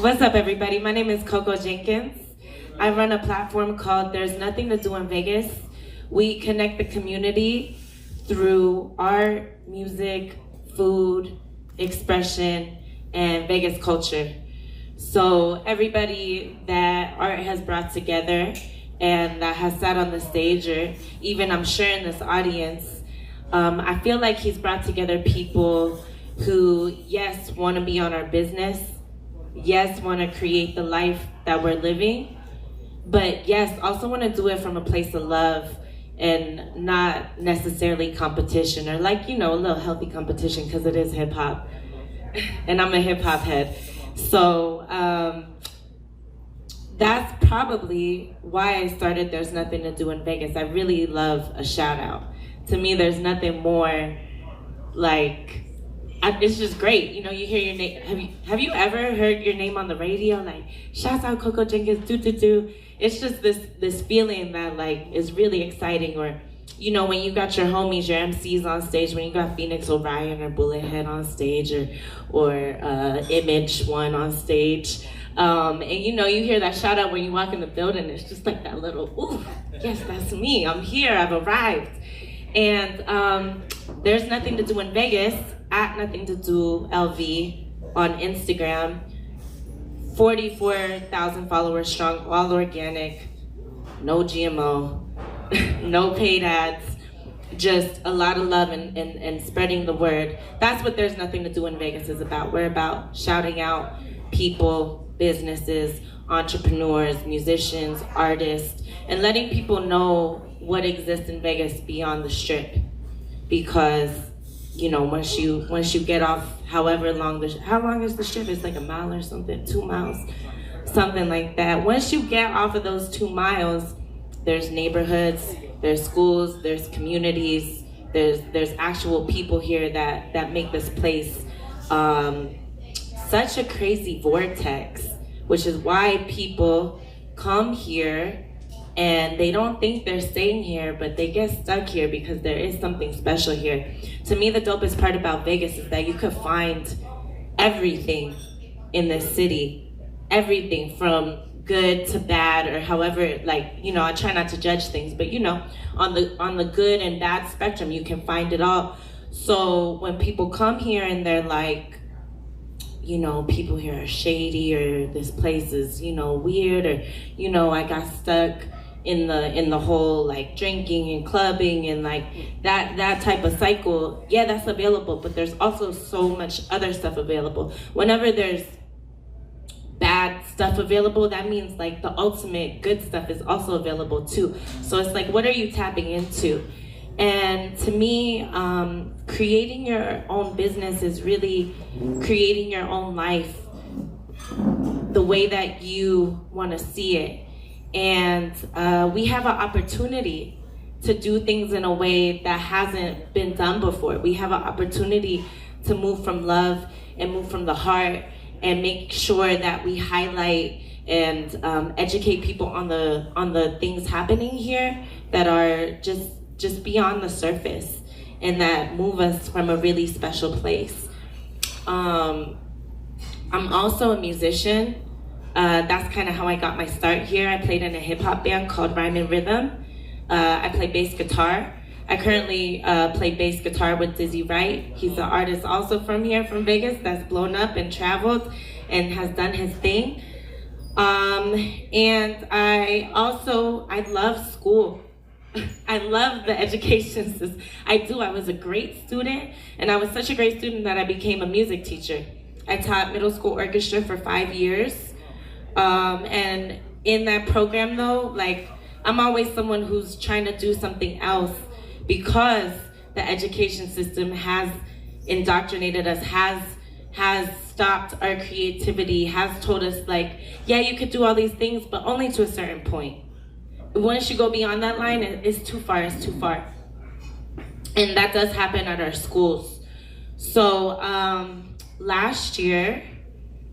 What's up, everybody? My name is Coco Jenkins. I run a platform called There's Nothing to Do in Vegas. We connect the community through art, music, food, expression, and Vegas culture. So everybody that art has brought together and that has sat on the stage, or even I'm sure in this audience, I feel like he's brought together people who, yes, want to be on our business, yes, want to create the life that we're living, but yes, also want to do it from a place of love and not necessarily competition, or like, you know, a little healthy competition, because it is hip hop and I'm a hip hop head. So that's probably why I started There's Nothing to Do in Vegas. I really love a shout out. To me, there's nothing more like, it's just great. You know, you hear your name. Have you ever heard your name on the radio? Like, shouts out Coco Jenkins, do. It's just this feeling that like is really exciting. Or, you know, when you got your homies, your MCs on stage, when you got Phoenix Orion or Bullethead on stage, or Image One on stage. And you know, you hear that shout out when you walk in the building. It's just like that little, ooh, yes, that's me. I'm here, I've arrived. And There's Nothing to Do in Vegas, at Nothing to Do LV on Instagram. 44,000 followers strong, all organic, no GMO, no paid ads, just a lot of love and spreading the word. That's what There's Nothing to Do in Vegas is about. We're about shouting out people, businesses, entrepreneurs, musicians, artists, and letting people know what exists in Vegas beyond the Strip. Because, you know, once you get off, however long how long is the Strip? It's like a mile or something, 2 miles, something like that. Once you get off of those 2 miles, there's neighborhoods, there's schools, there's communities, there's actual people here that make this place such a crazy vortex, which is why people come here and they don't think they're staying here, but they get stuck here because there is something special here. To me, the dopest part about Vegas is that you could find everything in this city. Everything from good to bad, or however, like, you know, I try not to judge things, but you know, on the good and bad spectrum, you can find it all. So when people come here and they're like, you know, people here are shady, or this place is, you know, weird, or, you know, I got stuck in the whole like drinking and clubbing and like that type of cycle, yeah, that's available, but there's also so much other stuff available. Whenever there's bad stuff available, that means like the ultimate good stuff is also available too. So it's like, what are you tapping into? And to me, creating your own business is really creating your own life the way that you want to see it. And we have an opportunity to do things in a way that hasn't been done before. We have an opportunity to move from love and move from the heart and make sure that we highlight and educate people on the things happening here that are just beyond the surface and that move us from a really special place. I'm also a musician. That's kind of how I got my start here. I played in a hip hop band called Rhyme and Rhythm. I play bass guitar. I currently play bass guitar with Dizzy Wright. He's an artist also from here, from Vegas, that's blown up and traveled and has done his thing. And I love school. I love the education system. I do. I was a great student, and I was such a great student that I became a music teacher. I taught middle school orchestra for 5 years. And in that program though, like, I'm always someone who's trying to do something else, because the education system has indoctrinated us, has stopped our creativity, has told us like, yeah, you could do all these things, but only to a certain point. Once you go beyond that line, it's too far. And that does happen at our schools. So last year,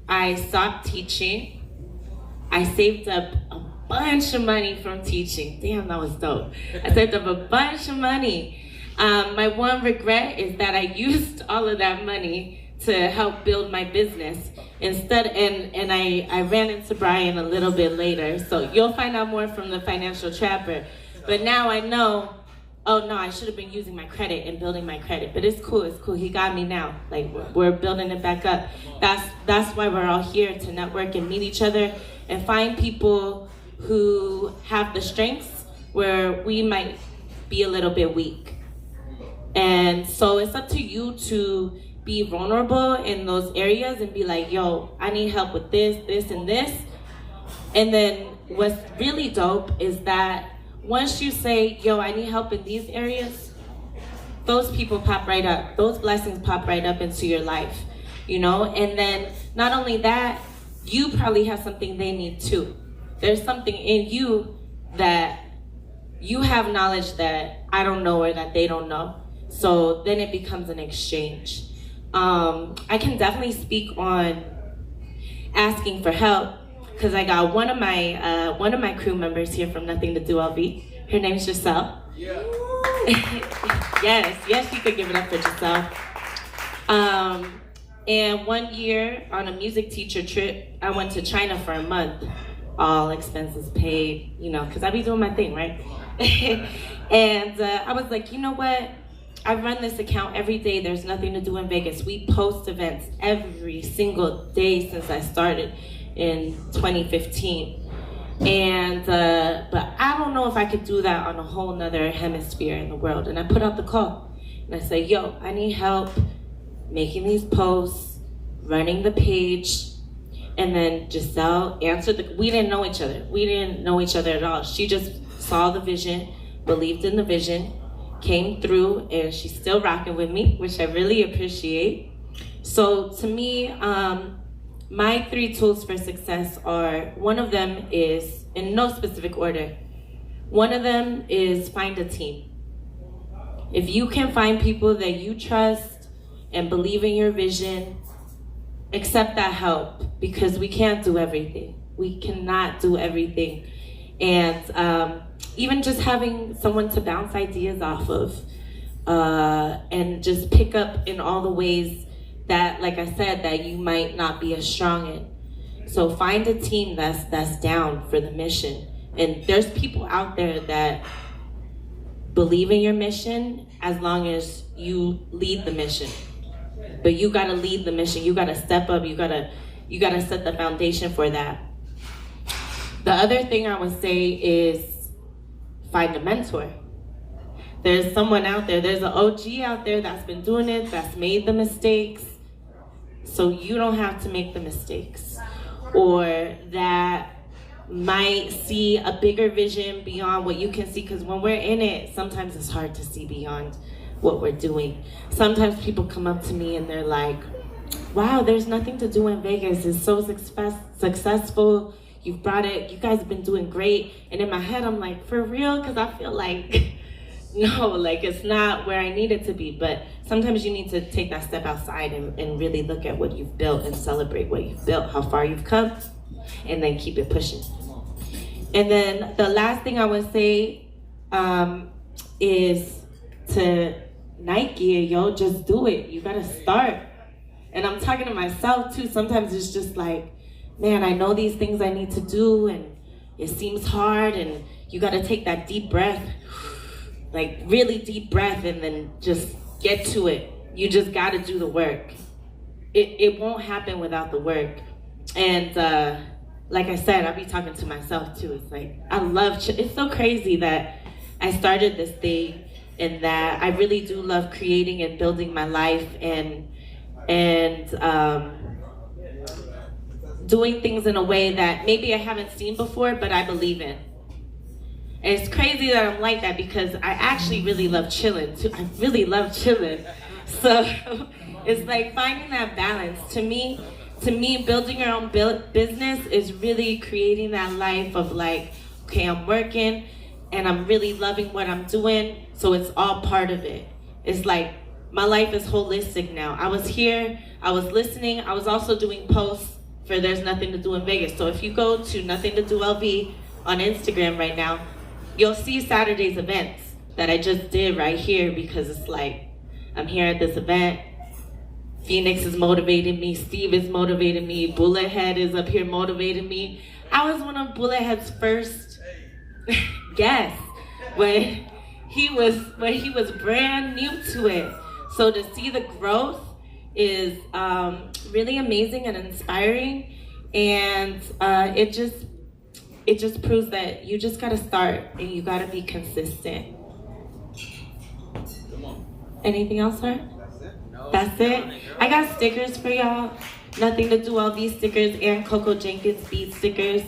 I stopped teaching. I saved up a bunch of money from teaching. Damn, that was dope. I saved up a bunch of money. My one regret is that I used all of that money to help build my business. Instead, and I ran into Brian a little bit later, so you'll find out more from the Financial Trapper. But now I know, oh no, I should have been using my credit and building my credit. But it's cool, he got me now. Like, we're building it back up. That's why we're all here, to network and meet each other and find people who have the strengths where we might be a little bit weak. And so it's up to you to be vulnerable in those areas and be like, yo, I need help with this, this, and this. And then what's really dope is that once you say, yo, I need help in these areas, those people pop right up. Those blessings pop right up into your life, you know? And then not only that, you probably have something they need too. There's something in you that you have knowledge that I don't know or that they don't know. So then it becomes an exchange. I can definitely speak on asking for help, because I got one of my crew members here from Nothing to Do LV. Her name's Giselle. Yeah. yes, you could give it up for Giselle. And one year on a music teacher trip, I went to China for a month, all expenses paid, you know, because I be doing my thing, right? And I was like, you know what? I run this account every day. There's Nothing to Do in Vegas. We post events every single day since I started in 2015. And, but I don't know if I could do that on a whole nother hemisphere in the world. And I put out the call and I say, yo, I need help making these posts, running the page. And then Giselle answered we didn't know each other. We didn't know each other at all. She just saw the vision, believed in the vision, came through, and she's still rocking with me, which I really appreciate. So to me, my 3 tools for success are, one of them is, in no specific order, one of them is find a team. If you can find people that you trust and believe in your vision, accept that help, because we can't do everything. We cannot do everything. And even just having someone to bounce ideas off of, and just pick up in all the ways that, like I said, that you might not be as strong in. So find a team that's down for the mission. And there's people out there that believe in your mission as long as you lead the mission. But you gotta lead the mission. You gotta step up. You gotta set the foundation for that. The other thing I would say is find a mentor. There's someone out there, there's an OG out there that's been doing it, that's made the mistakes, so you don't have to make the mistakes. Or that might see a bigger vision beyond what you can see, because when we're in it, sometimes it's hard to see beyond what we're doing. Sometimes people come up to me and they're like, wow, there's Nothing to Do in Vegas. It's so successful. You've brought it, you guys have been doing great. And in my head, I'm like, for real? Because I feel like, no, like it's not where I need it to be. But sometimes you need to take that step outside and really look at what you've built and celebrate what you've built, how far you've come, and then keep it pushing. And then the last thing I would say is to night gear, yo, just do it. You gotta start. And I'm talking to myself too. Sometimes it's just like, man, I know these things I need to do and it seems hard, and you gotta take that deep breath, like really deep breath, and then just get to it. You just gotta do the work. It won't happen without the work. And like I said, I'll be talking to myself too. It's like, I love, it's so crazy that I started this thing and that I really do love creating and building my life and doing things in a way that maybe I haven't seen before, but I believe in. And it's crazy that I'm like that because I actually really love chilling too. I really love chilling. So it's like finding that balance. To me, building your own business is really creating that life of like, okay, I'm working and I'm really loving what I'm doing, so it's all part of it. It's like, my life is holistic now. I was here, I was listening, I was also doing posts for There's Nothing to Do in Vegas. So if you go to Nothing to Do LV on Instagram right now, you'll see Saturday's events that I just did right here, because it's like, I'm here at this event, Phoenix is motivating me. Steve is motivating me. Bullethead is up here motivating me. I was one of Bullethead's first guests when he was brand new to it. So to see the growth is really amazing and inspiring, and it just proves that you just gotta start and you gotta be consistent. Anything else, sir? That's it? I got stickers for y'all. Nothing to do all these stickers and Coco Jenkins bead stickers.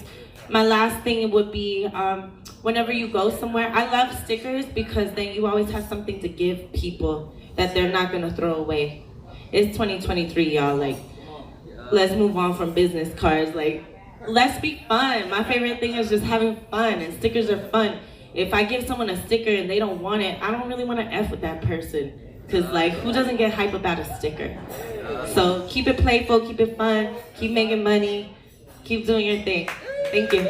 My last thing would be whenever you go somewhere, I love stickers because then you always have something to give people that they're not gonna throw away. It's 2023, y'all. Like, let's move on from business cards. Like, let's be fun. My favorite thing is just having fun, and stickers are fun. If I give someone a sticker and they don't want it, I don't really want to F with that person. Because, like, who doesn't get hype about a sticker? So keep it playful, keep it fun, keep making money, keep doing your thing. Thank you.